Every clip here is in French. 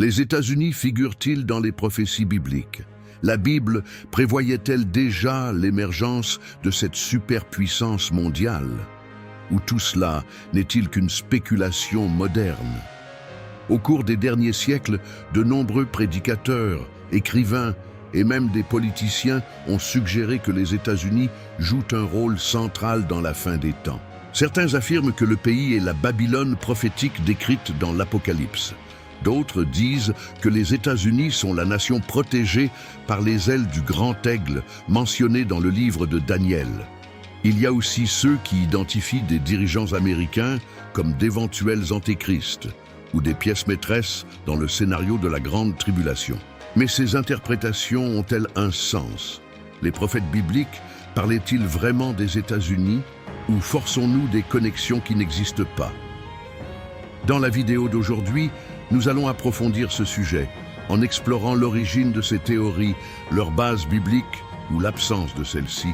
Les États-Unis figurent-ils dans les prophéties bibliques? La Bible prévoyait-elle déjà l'émergence de cette superpuissance mondiale? Ou tout cela n'est-il qu'une spéculation moderne? Au cours des derniers siècles, de nombreux prédicateurs, écrivains et même des politiciens ont suggéré que les États-Unis jouent un rôle central dans la fin des temps. Certains affirment que le pays est la Babylone prophétique décrite dans l'Apocalypse. D'autres disent que les États-Unis sont la nation protégée par les ailes du grand aigle mentionné dans le livre de Daniel. Il y a aussi ceux qui identifient des dirigeants américains comme d'éventuels antéchrists ou des pièces maîtresses dans le scénario de la Grande Tribulation. Mais ces interprétations ont-elles un sens? Les prophètes bibliques parlaient-ils vraiment des États-Unis ou forçons-nous des connexions qui n'existent pas? Dans la vidéo d'aujourd'hui, nous allons approfondir ce sujet en explorant l'origine de ces théories, leur base biblique ou l'absence de celle-ci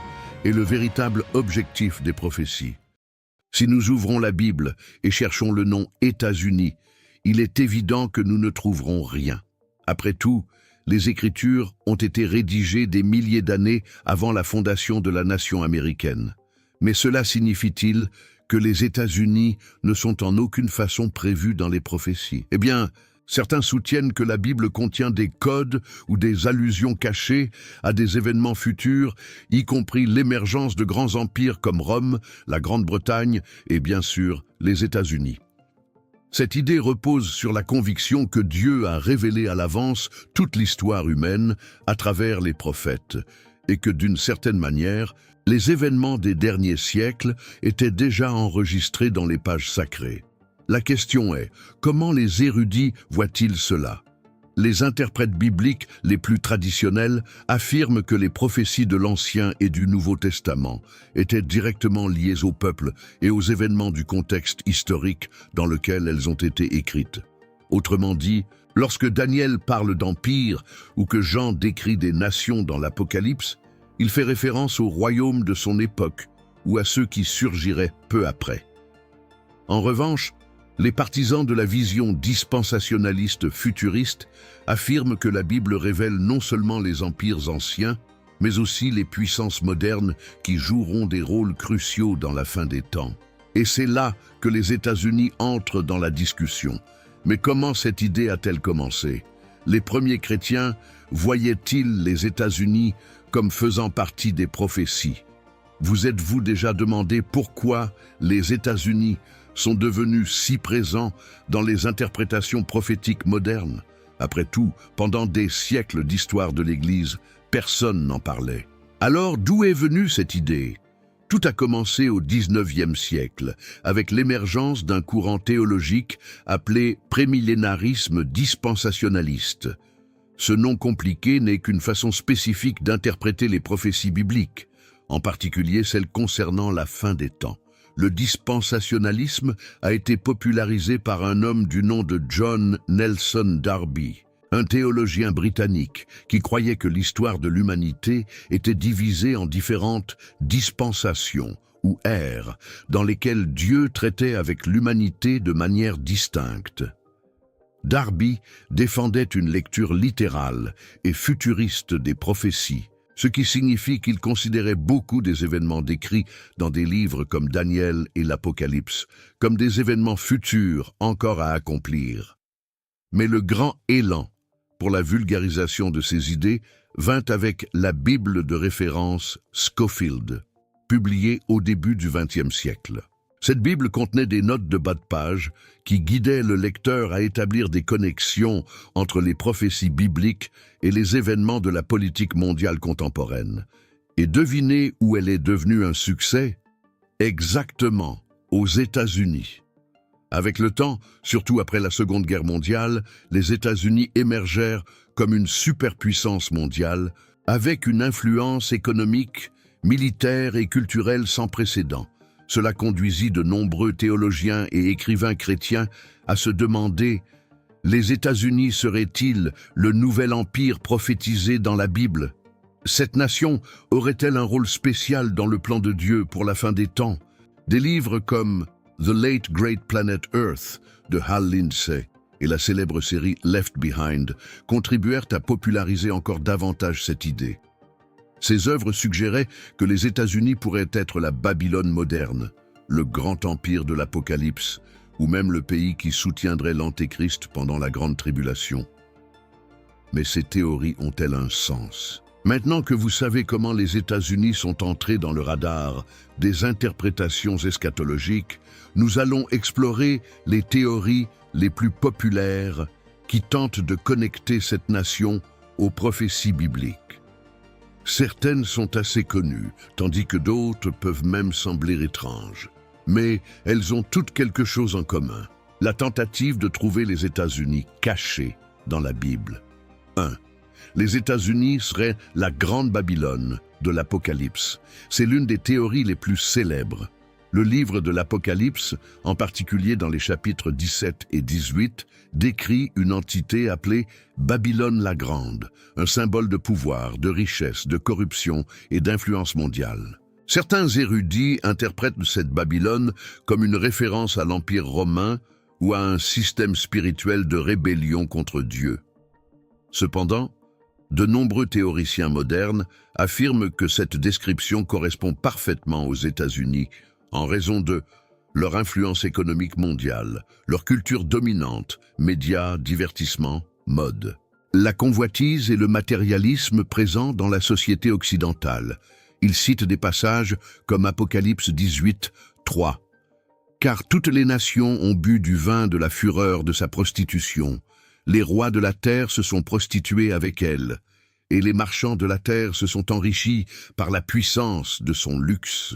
et le véritable objectif des prophéties. Si nous ouvrons la Bible et cherchons le nom États-Unis, il est évident que nous ne trouverons rien. Après tout, les Écritures ont été rédigées des milliers d'années avant la fondation de la nation américaine. Mais cela signifie-t-il que les États-Unis ne sont en aucune façon prévus dans les prophéties? Eh bien, certains soutiennent que la Bible contient des codes ou des allusions cachées à des événements futurs, y compris l'émergence de grands empires comme Rome, la Grande-Bretagne et bien sûr les États-Unis. Cette idée repose sur la conviction que Dieu a révélé à l'avance toute l'histoire humaine à travers les prophètes et que d'une certaine manière, les événements des derniers siècles étaient déjà enregistrés dans les pages sacrées. La question est, comment les érudits voient-ils cela? Les interprètes bibliques les plus traditionnels affirment que les prophéties de l'Ancien et du Nouveau Testament étaient directement liées au peuple et aux événements du contexte historique dans lequel elles ont été écrites. Autrement dit, lorsque Daniel parle d'empire ou que Jean décrit des nations dans l'Apocalypse, il fait référence au royaume de son époque ou à ceux qui surgiraient peu après. En revanche, les partisans de la vision dispensationaliste futuriste affirment que la Bible révèle non seulement les empires anciens, mais aussi les puissances modernes qui joueront des rôles cruciaux dans la fin des temps. Et c'est là que les États-Unis entrent dans la discussion. Mais comment cette idée a-t-elle commencé? Les premiers chrétiens voyaient-ils les États-Unis comme faisant partie des prophéties? Vous êtes-vous déjà demandé pourquoi les États-Unis sont devenus si présents dans les interprétations prophétiques modernes? Après tout, pendant des siècles d'histoire de l'Église, personne n'en parlait. Alors, d'où est venue cette idée? Tout a commencé au XIXe siècle, avec l'émergence d'un courant théologique appelé prémillénarisme dispensationaliste. Ce nom compliqué n'est qu'une façon spécifique d'interpréter les prophéties bibliques, en particulier celles concernant la fin des temps. Le dispensationalisme a été popularisé par un homme du nom de John Nelson Darby, un théologien britannique qui croyait que l'histoire de l'humanité était divisée en différentes dispensations ou ères dans lesquelles Dieu traitait avec l'humanité de manière distincte. Darby défendait une lecture littérale et futuriste des prophéties, ce qui signifie qu'il considérait beaucoup des événements décrits dans des livres comme Daniel et l'Apocalypse comme des événements futurs encore à accomplir. Mais le grand élan pour la vulgarisation de ces idées vint avec la Bible de référence Scofield, publiée au début du XXe siècle. Cette Bible contenait des notes de bas de page qui guidaient le lecteur à établir des connexions entre les prophéties bibliques et les événements de la politique mondiale contemporaine. Et devinez où elle est devenue un succès? Exactement, aux États-Unis. Avec le temps, surtout après la Seconde Guerre mondiale, les États-Unis émergèrent comme une superpuissance mondiale avec une influence économique, militaire et culturelle sans précédent. Cela conduisit de nombreux théologiens et écrivains chrétiens à se demander « Les États-Unis seraient-ils le nouvel empire prophétisé dans la Bible? Cette nation aurait-elle un rôle spécial dans le plan de Dieu pour la fin des temps ?» Des livres comme « The Late Great Planet Earth » de Hal Lindsey et la célèbre série Left Behind contribuèrent à populariser encore davantage cette idée. Ces œuvres suggéraient que les États-Unis pourraient être la Babylone moderne, le grand empire de l'Apocalypse, ou même le pays qui soutiendrait l'Antéchrist pendant la Grande Tribulation. Mais ces théories ont-elles un sens? Maintenant que vous savez comment les États-Unis sont entrés dans le radar des interprétations eschatologiques, nous allons explorer les théories les plus populaires qui tentent de connecter cette nation aux prophéties bibliques. Certaines sont assez connues, tandis que d'autres peuvent même sembler étranges. Mais elles ont toutes quelque chose en commun. La tentative de trouver les États-Unis cachés dans la Bible. 1. Les États-Unis seraient la Grande Babylone de l'Apocalypse. C'est l'une des théories les plus célèbres. Le livre de l'Apocalypse, en particulier dans les chapitres 17 et 18, décrit une entité appelée Babylone la Grande, un symbole de pouvoir, de richesse, de corruption et d'influence mondiale. Certains érudits interprètent cette Babylone comme une référence à l'Empire romain ou à un système spirituel de rébellion contre Dieu. Cependant, de nombreux théoriciens modernes affirment que cette description correspond parfaitement aux États-Unis en raison de leur influence économique mondiale, leur culture dominante, médias, divertissement, mode. La convoitise et le matérialisme présents dans la société occidentale. Il cite des passages comme Apocalypse 18, 3. « Car toutes les nations ont bu du vin de la fureur de sa prostitution. Les rois de la terre se sont prostitués avec elle, et les marchands de la terre se sont enrichis par la puissance de son luxe. »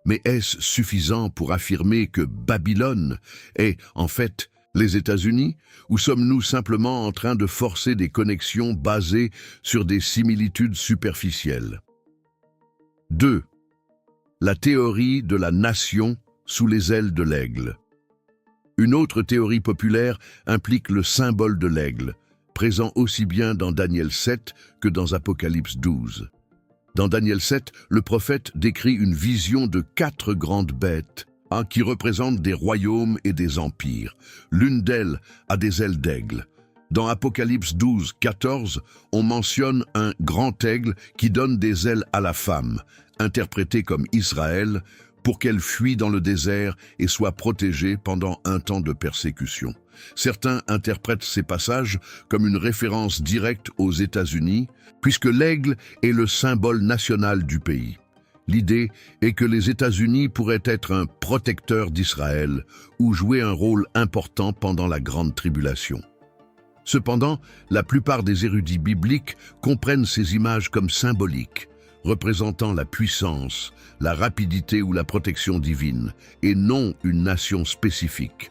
Mais est-ce suffisant pour affirmer que Babylone est, en fait, les États-Unis, ou sommes-nous simplement en train de forcer des connexions basées sur des similitudes superficielles? 2. La théorie de la nation sous les ailes de l'aigle. Une autre théorie populaire implique le symbole de l'aigle, présent aussi bien dans Daniel 7 que dans Apocalypse 12. Dans Daniel 7, le prophète décrit une vision de 4 grandes bêtes qui représentent des royaumes et des empires. L'une d'elles a des ailes d'aigle. Dans Apocalypse 12, 14, on mentionne un grand aigle qui donne des ailes à la femme, interprétée comme Israël, pour qu'elle fuit dans le désert et soit protégée pendant un temps de persécution. Certains interprètent ces passages comme une référence directe aux États-Unis, puisque l'aigle est le symbole national du pays. L'idée est que les États-Unis pourraient être un protecteur d'Israël ou jouer un rôle important pendant la Grande Tribulation. Cependant, la plupart des érudits bibliques comprennent ces images comme symboliques, représentant la puissance, la rapidité ou la protection divine, et non une nation spécifique.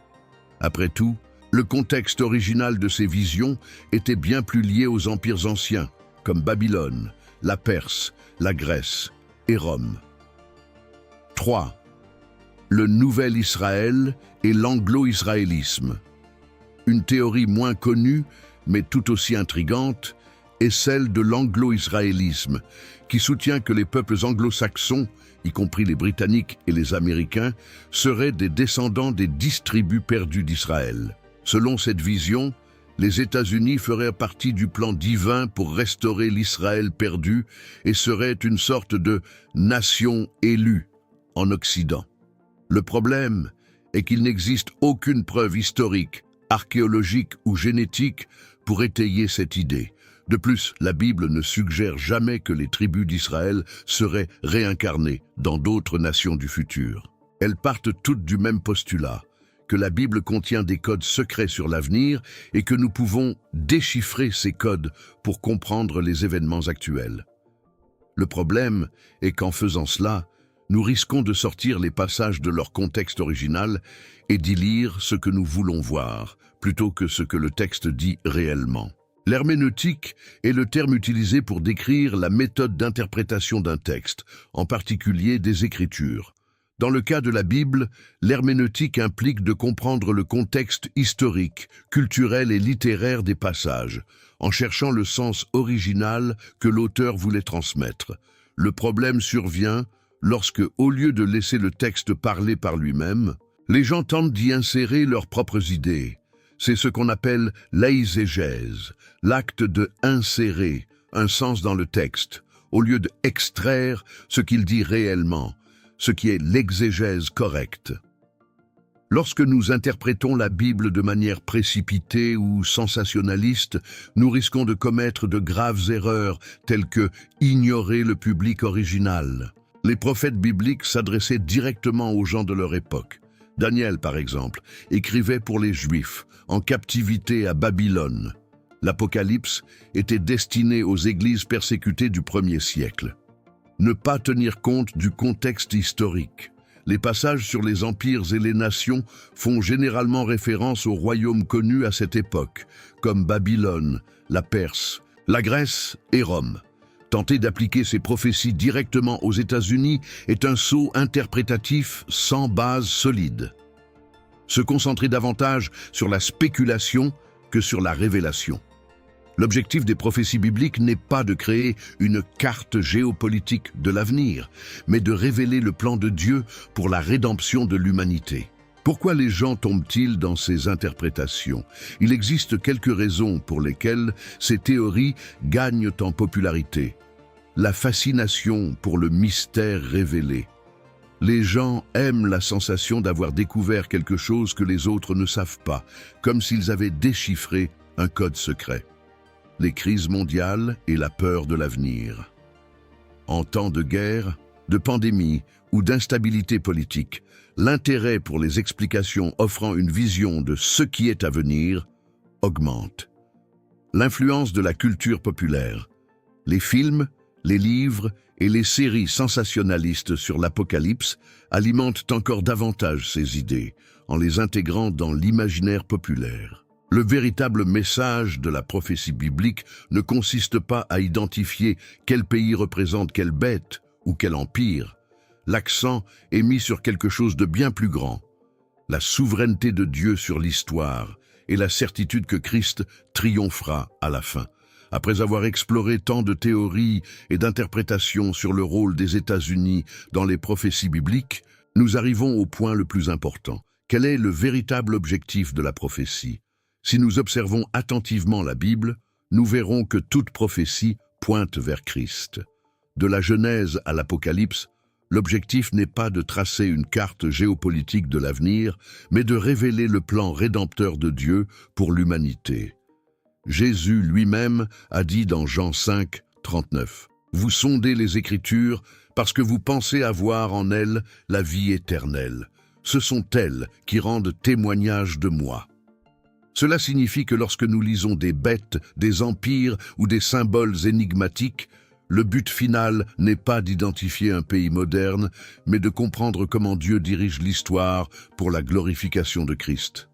Après tout, le contexte original de ces visions était bien plus lié aux empires anciens, comme Babylone, la Perse, la Grèce et Rome. 3. Le Nouvel Israël et l'anglo-israélisme. Une théorie moins connue, mais tout aussi intrigante, est celle de l'anglo-israélisme, qui soutient que les peuples anglo-saxons, y compris les Britanniques et les Américains, seraient des descendants des 10 tribus perdues d'Israël. Selon cette vision, les États-Unis feraient partie du plan divin pour restaurer l'Israël perdu et seraient une sorte de nation élue en Occident. Le problème est qu'il n'existe aucune preuve historique, archéologique ou génétique pour étayer cette idée. De plus, la Bible ne suggère jamais que les tribus d'Israël seraient réincarnées dans d'autres nations du futur. Elles partent toutes du même postulat, que la Bible contient des codes secrets sur l'avenir et que nous pouvons déchiffrer ces codes pour comprendre les événements actuels. Le problème est qu'en faisant cela, nous risquons de sortir les passages de leur contexte original et d'y lire ce que nous voulons voir, plutôt que ce que le texte dit réellement. L'herméneutique est le terme utilisé pour décrire la méthode d'interprétation d'un texte, en particulier des Écritures. Dans le cas de la Bible, l'herméneutique implique de comprendre le contexte historique, culturel et littéraire des passages, en cherchant le sens original que l'auteur voulait transmettre. Le problème survient lorsque, au lieu de laisser le texte parler par lui-même, les gens tentent d'y insérer leurs propres idées. C'est ce qu'on appelle l'exégèse, l'acte de insérer un sens dans le texte, au lieu d'extraire ce qu'il dit réellement, ce qui est l'exégèse correcte. Lorsque nous interprétons la Bible de manière précipitée ou sensationnaliste, nous risquons de commettre de graves erreurs telles que ignorer le public original. Les prophètes bibliques s'adressaient directement aux gens de leur époque. Daniel, par exemple, écrivait pour les Juifs, en captivité à Babylone. L'Apocalypse était destiné aux églises persécutées du 1er siècle. Ne pas tenir compte du contexte historique. Les passages sur les empires et les nations font généralement référence aux royaumes connus à cette époque, comme Babylone, la Perse, la Grèce et Rome. Tenter d'appliquer ces prophéties directement aux États-Unis est un saut interprétatif sans base solide. Se concentrer davantage sur la spéculation que sur la révélation. L'objectif des prophéties bibliques n'est pas de créer une carte géopolitique de l'avenir, mais de révéler le plan de Dieu pour la rédemption de l'humanité. Pourquoi les gens tombent-ils dans ces interprétations? Il existe quelques raisons pour lesquelles ces théories gagnent en popularité. La fascination pour le mystère révélé. Les gens aiment la sensation d'avoir découvert quelque chose que les autres ne savent pas, comme s'ils avaient déchiffré un code secret. Les crises mondiales et la peur de l'avenir. En temps de guerre, de pandémie ou d'instabilité politique, l'intérêt pour les explications offrant une vision de ce qui est à venir augmente. L'influence de la culture populaire. Les films, les livres et les séries sensationnalistes sur l'Apocalypse alimentent encore davantage ces idées, en les intégrant dans l'imaginaire populaire. Le véritable message de la prophétie biblique ne consiste pas à identifier quel pays représente quelle bête ou quel empire. L'accent est mis sur quelque chose de bien plus grand, la souveraineté de Dieu sur l'histoire et la certitude que Christ triomphera à la fin. Après avoir exploré tant de théories et d'interprétations sur le rôle des États-Unis dans les prophéties bibliques, nous arrivons au point le plus important. Quel est le véritable objectif de la prophétie? Si nous observons attentivement la Bible, nous verrons que toute prophétie pointe vers Christ. De la Genèse à l'Apocalypse, l'objectif n'est pas de tracer une carte géopolitique de l'avenir, mais de révéler le plan rédempteur de Dieu pour l'humanité. Jésus lui-même a dit dans Jean 5, 39, « Vous sondez les Écritures parce que vous pensez avoir en elles la vie éternelle. Ce sont elles qui rendent témoignage de moi. » Cela signifie que lorsque nous lisons des bêtes, des empires ou des symboles énigmatiques, le but final n'est pas d'identifier un pays moderne, mais de comprendre comment Dieu dirige l'histoire pour la glorification de Christ.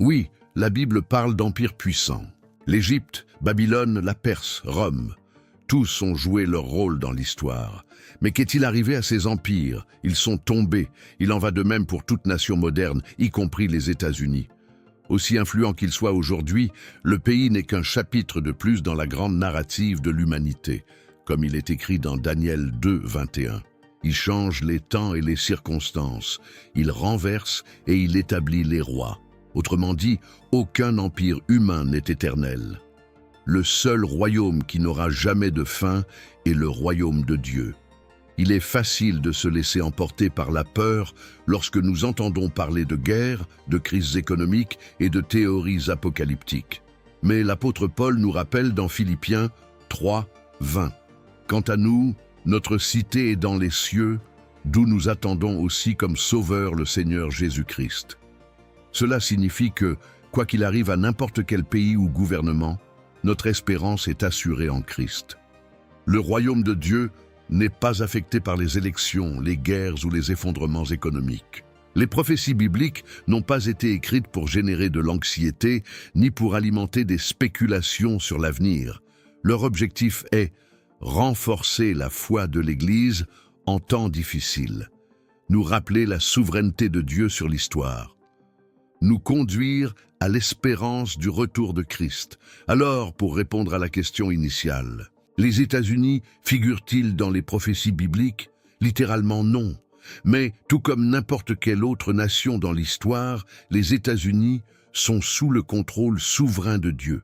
Oui, la Bible parle d'empires puissants. L'Égypte, Babylone, la Perse, Rome, tous ont joué leur rôle dans l'histoire. Mais qu'est-il arrivé à ces empires? Ils sont tombés. Il en va de même pour toute nation moderne, y compris les États-Unis. Aussi influent qu'il soit aujourd'hui, le pays n'est qu'un chapitre de plus dans la grande narrative de l'humanité, comme il est écrit dans Daniel 2, 21. Il change les temps et les circonstances, il renverse et il établit les rois. Autrement dit, aucun empire humain n'est éternel. Le seul royaume qui n'aura jamais de fin est le royaume de Dieu. Il est facile de se laisser emporter par la peur lorsque nous entendons parler de guerre, de crises économiques et de théories apocalyptiques. Mais l'apôtre Paul nous rappelle dans Philippiens 3, 20. Quant à nous, notre cité est dans les cieux, d'où nous attendons aussi comme sauveur le Seigneur Jésus-Christ. Cela signifie que, quoi qu'il arrive à n'importe quel pays ou gouvernement, notre espérance est assurée en Christ. Le royaume de Dieu n'est pas affecté par les élections, les guerres ou les effondrements économiques. Les prophéties bibliques n'ont pas été écrites pour générer de l'anxiété, ni pour alimenter des spéculations sur l'avenir. Leur objectif est renforcer la foi de l'Église en temps difficiles, nous rappeler la souveraineté de Dieu sur l'histoire, nous conduire à l'espérance du retour de Christ. Alors, pour répondre à la question initiale, les États-Unis figurent-ils dans les prophéties bibliques? Littéralement non. Mais, tout comme n'importe quelle autre nation dans l'histoire, les États-Unis sont sous le contrôle souverain de Dieu.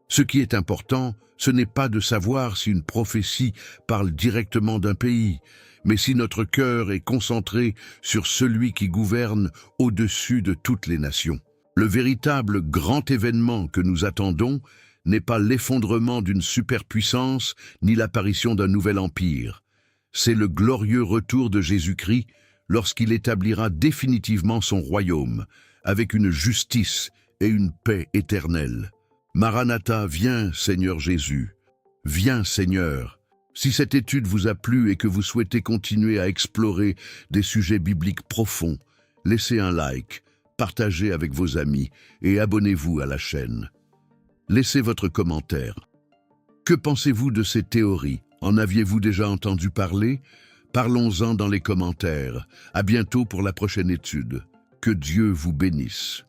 Ce qui est important, ce n'est pas de savoir si une prophétie parle directement d'un pays, mais si notre cœur est concentré sur celui qui gouverne au-dessus de toutes les nations. Le véritable grand événement que nous attendons n'est pas l'effondrement d'une superpuissance ni l'apparition d'un nouvel empire. C'est le glorieux retour de Jésus-Christ lorsqu'il établira définitivement son royaume, avec une justice et une paix éternelle. Maranatha, viens, Seigneur Jésus. Viens, Seigneur. Si cette étude vous a plu et que vous souhaitez continuer à explorer des sujets bibliques profonds, laissez un like, partagez avec vos amis et abonnez-vous à la chaîne. Laissez votre commentaire. Que pensez-vous de ces théories? En aviez-vous déjà entendu parler? Parlons-en dans les commentaires. À bientôt pour la prochaine étude. Que Dieu vous bénisse.